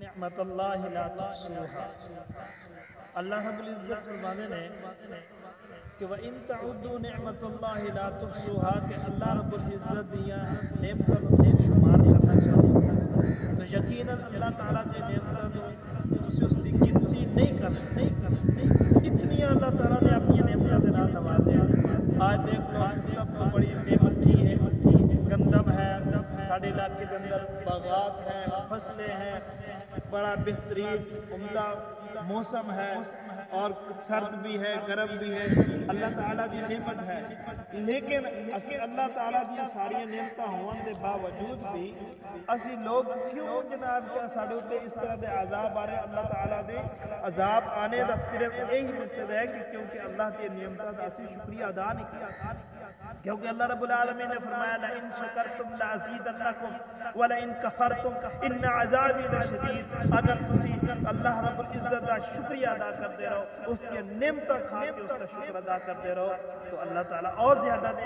نعمت اللہ لا تحصوها. اللہ رب العزت فرماتے ہیں کہ وَإِن تَعُدُّوا نِعْمَةَ اللَّهِ لَا تُحْصُوهَا، کہ اللہ رب العزت دیا نعمتوں کو شمار کرنا چاہو تو یقیناً اللہ تعالیٰ دی نعمتوں تسی اس کی گنتی نہیں کر سکتے. اتنی اللہ تعالیٰ نے اپنی نعمتوں کے نال نوازے. آج دیکھ لو سب تو بڑی نعمت کی ہے گندم ہے. ساڑھے علاقے کے اندر باغات ہیں، فصلیں ہیں، بڑا بہترین عمدہ موسم ہے اور سرد بھی ہے گرم بھی ہے. اللہ تعالیٰ کی نعمت ہے. لیکن اللہ تعالیٰ کی ساری نعمت ہونے کے باوجود بھی اسی لوگ کیوں جناب کیا ساڑھے اوپر اس طرح دے عذاب آ رہے؟ اللہ تعالیٰ دے عذاب آنے دا صرف یہی مقصد ہے کہ کیونکہ اللہ کی نعمت دا اسی شکریہ ادا نہیں کیا. کیونکہ اللہ رب العالمین نے فرمایا لَإِن شَكَرْتُمْ لَأَزِيدَنَّكُمْ وَلَإِن كَفَرْتُمْ إِنَّ عَذَابِي لَشَدِيدٌ. اگر تسی اللہ رب العزت دا شکریہ ادا کرتے رہو، اس کی نعمت کھا کے اس کا شکر ادا کرتے رہو تو اللہ تعالیٰ اور زیادہ دے.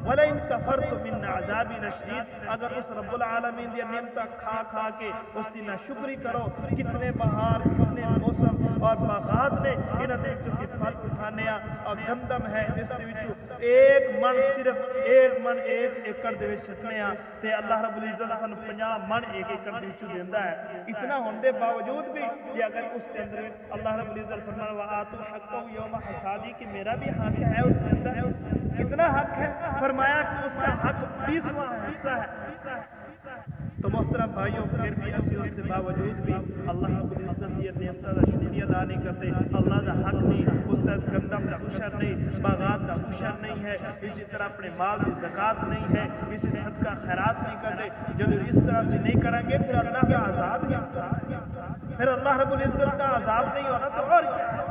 وَلَإِن كَفَرْتُمْ إِنَّ عَذَابِي لَشَدِيدٌ. اگر اس رب العالمین دی نعمت کھا کے اس کی ناشکری کرو، کتنے بہار کتنے موسم اور باغات نے انہاں دے وچوں پھل اٹھانے اور گندم ہے اس دے وچوں ایک من صرف ایک من ایک ایکڑ دے وچ سٹنے تے اللہ رب العزت سن 50 من ایک ایکڑ دے وچوں دیندا ہے. اتنا ہون دے باوجود بھی کہ اگر اس کے اندر اللہ رب العزت فرمایا وَآتُوا حَقَّهُ يَوْمَ حَصَادِهِ کہ میرا بھی حق ہے اس کے اندر. کتنا حق ہے؟ فرمایا کہ اس کا حق 20واں حصہ ہے. تو محترم بھائیوں پھر بھی اسی اس کے باوجود بھی اللہ رب العزت کی نعمت کا شکریہ ادا نہیں کرتے. اللہ کا حق نہیں، اس کا گندم کا عشر نہیں، باغات کا عشر نہیں ہے، اسی طرح اپنے مال کی زکوٰۃ نہیں ہے، اسی صدقہ خیرات نہیں کرتے. جب اس طرح سے نہیں کریں گے پھر اللہ کا عذاب ہی پھر اللہ رب العزت کا عذاب نہیں ہونا تو اور کیا ہے؟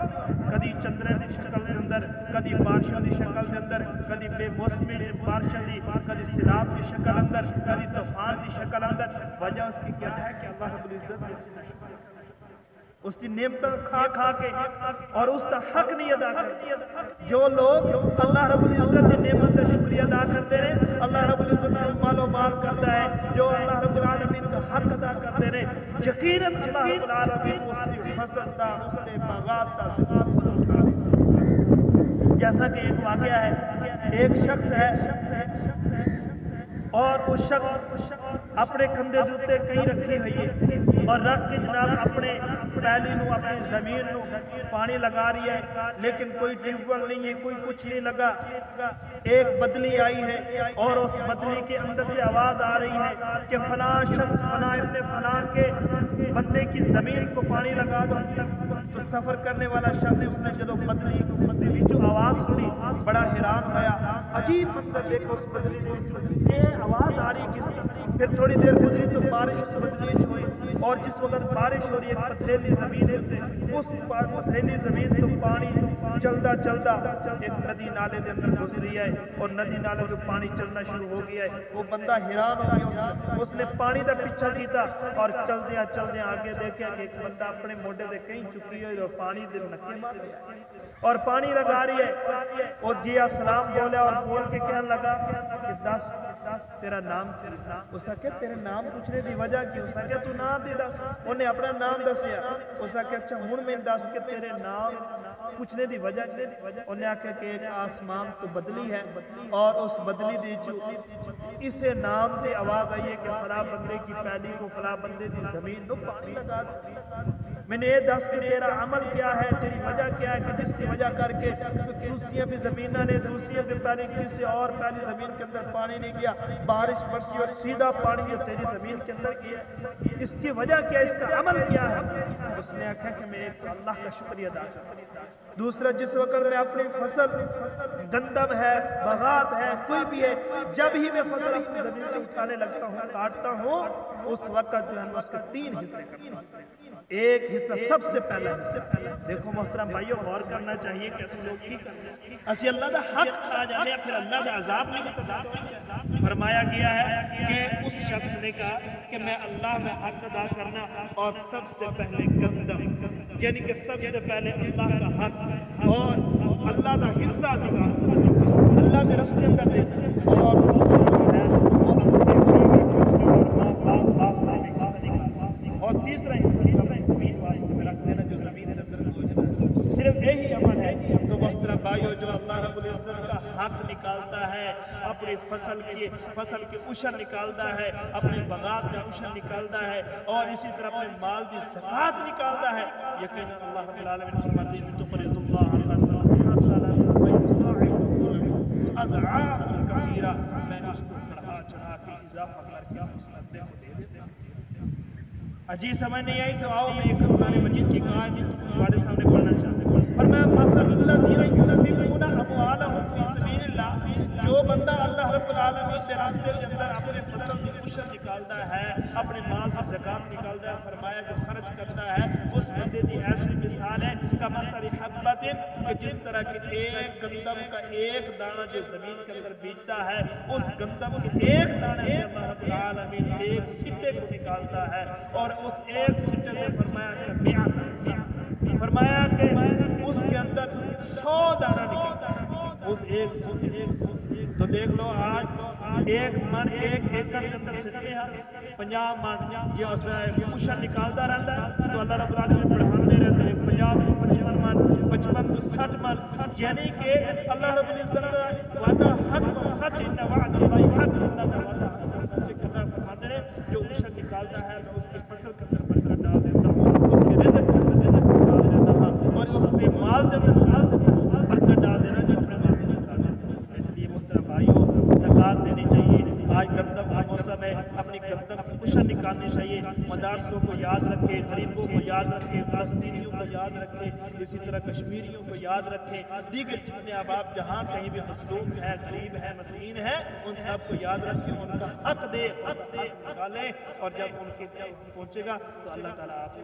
کدی چندرے کی شکل کے اندر، کدی بارشوں کی شکل کے اندر، کدی بے موسمی بارشوں کی، کدی سیلاب کی شکل اندر، کدی طوفان کی شکل اندر. وجہ اس کی کیا ہے کہ اللہ رب العزت اس کی نعمت کھا کے اور اس کا حق نہیں ادا کرتے. جو لوگ اللہ رب العزت کی نعمت کا شکریہ ادا کرتے ہیں، اللہ رب العزت مال و مال کرتا ہے، جو اللہ رب العالمین کا حق ادا کرتے ہیں، یقیناً اللہ رب العالمین اس کی فصل دا، اس کے باغات دا زکوٰۃ خود اٹھا دے. جیسا کہ ایک واقعہ ہے، ایک شخص ہے اور اس شخص اپنے کندھے دوتے کہیں رکھی ہوئی ہے اور رکھ کے جناب اپنے پہلی نو اپنی زمین نو پانی لگا رہی ہے، لیکن کوئی ٹیوب ویل نہیں ہے، کوئی کچھ نہیں لگا. ایک بدلی آئی ہے اور اس بدلی کے اندر سے آواز آ رہی ہے کہ فلاں شخص فلاں ابن فلاں کے بندے کی زمین کو پانی لگا دو. تو سفر کرنے والا شخص اس نے جب بدلی جو آواز سنی بڑا حیران ہوا. عجیب منظر دیکھو اس بدلی نے یہ آواز آ رہی کس کی. پھر تھوڑی دیر گزری تو بارش اس بدلی ہوئی اور جس وقت بارش ہو رہی ہے پتھریلی زمین ہوتے اس پتھریلی زمین تو پانی چلدا ایک ندی نالے دے اندر گھس رہی ہے اور ندی نالے تو پانی چلنا شروع ہو گیا ہے. وہ بندہ حیران ہو گیا. اس نے پانی دا پیچھا کیتا اور چلدے آگے دیکھا کہ ایک بندہ اپنے موڈے دے کہیں چکی ہوئی اور پانی دے نکے مار رہا ہے اور پانی لگا رہی ہے. اور جیا سلام بولا اور بول کے کہنے لگا کہ دس تیرا نام کیا؟ اس کہ تیرے نام پوچھنے دی وجہ کی؟ اس کہ تو نام دی دس. انہیں اپنا نام دسیا. اس کہ اچھا ہن میں دس کہ تیرے نام پوچھنے دی وجہ کی؟ انہیں آکھا کہ ایک آسمان تو بدلی ہے اور اس بدلی دی جو اسے نام سے آواز آئی ہے کہ فلاں بندے کی پہلی کو فلاں بندے دی زمین نو پانی لگا دی. میں نے یہ دس کہ تیرا عمل کیا ہے، تیری وجہ کیا ہے کہ جس کی وجہ کر کے دوسری بھی زمینہ نے دوسری بھی پہلی کسی اور پہلی زمین کے اندر پانی نہیں کیا، بارش برسی اور سیدھا پانی جو تیری زمین کے اندر کیا. اس کی وجہ کیا، اس کا عمل کیا ہے؟ اس نے کہا کہ میں ایک تو اللہ کا شکریہ ادا کرتا. دوسرا جس وقت میں اپنی فصل گندم ہے باغات ہے کوئی بھی ہے، جب ہی میں فصل اپنی زمین سے اٹھانے لگتا ہوں کاٹتا ہوں اس وقت جو ہے میں اس کے 3 حصے کرتا ہوں. ایک حصہ سب سے پہلا حصہ. دیکھو محترم بھائیو غور کرنا چاہیے کہ اسی لوگ کی کرتے ہیں، اسی اللہ دا حق کھا جانے پھر اللہ دا عذاب نہیں متضاد. فرمایا گیا ہے کہ اس شخص نے کہا کہ میں اللہ میں حق ادا کرنا اور سب سے پہلے گندم یعنی کہ سب سے پہلے اللہ کا حق اور اللہ کا حصہ نکال اللہ کے راستے اندر دینا اور دوسرا ہے وہ اپنے اور تیسرا حصہ اپنی زمین واسطے میں رکھ دینا جو زمین کے اندر بوجھ ہے، صرف یہی عمل ہے۔ تو محترم بھائیو، جو اللہ رب العزت کا حق نکالتا ہے، اپنی فصل کی عشر نکالتا ہے، اپنے باغات کا عشر نکالتا ہے، اور اسی طرح اپنے مال کی زکات نکالتا ہے، یقیناً اللہ رب العالمین فرماتے ہیں تقرض اللہ قرضا حسنا فیضاعفہ اضعافا کثیرہ، میں اس کو بڑھا چڑھا کے اضافہ کر کے اس بندے کو دے دیتا ہوں۔ عجیب سمجھ نہیں آئی تو آؤ میں ایک قرآن مجید کی کہانی تمہارے سامنے پڑھنا چاہتا ہوں۔ فرمایا مثل الذین ينفقون اموالهم فی سبیل اللہ، جو بندہ اللہ رب العالمین کے راستے کے اندر اپنے فصل کی عشر نکالتا ہے، اپنے مال کی زکات نکالتا ہے، فرمایا جو خرچ کرتا ہے، اس بندے کی ایسی مثال ہے کمثل حبۃ، کہ جس طرح کہ ایک گندم کا ایک دانہ جو زمین کے اندر بیجتا ہے، اس گندم کے ایک دانے سے اللہ رب العالمین ایک سٹے کو نکالتا ہے، اور اس ایک سٹے میں فرمایا کہ اس کے اندر 100 دانہ نکلتا ہے، اس ایک سٹے سے۔ تو دیکھ لو آج ایک من ایک ایکڑ کے اندر سٹے ہیں، 50 من جو عشر نکالتا رہتا ہے، تو اللہ رب العالمین بڑھاتے رہتے ہیں، 50 55 من 55 تو 60 من، یعنی کہ اللہ رب العزت وعدہ حق و سچ، ان وعد اللہ حق ان وعدہ حق و سچ، فرماتے ہیں جو عشر نکالتا ہے میں اس کی فصل کے اندر برکت ڈال دیتا ہوں، اس کے رزق ڈال دیتا ہوں، اور اس کے مال کے اندر برکت ڈال دینا جو اپنے مال کی زکات دیتے ہیں۔ اس لیے محترم بھائیوں، زکات دینی چاہیے۔ آج گندم کا موسم ہے، اپنی گندم کی عشر نکالنی چاہیے۔ مدارسوں کو یاد رکھیں، غریبوں کو یاد رکھیں، فلسطینیوں کو یاد رکھیں، اسی طرح کشمیریوں کو یاد رکھیں، دیگر جتنے احباب جہاں کہیں بھی مظلوم ہے، غریب ہے، مسکین ہے، ان سب کو یاد رکھیں، ان کا حق دے، حق نکالیں، اور جب ان کے پہنچے گا تو اللہ تعالیٰ آپ کو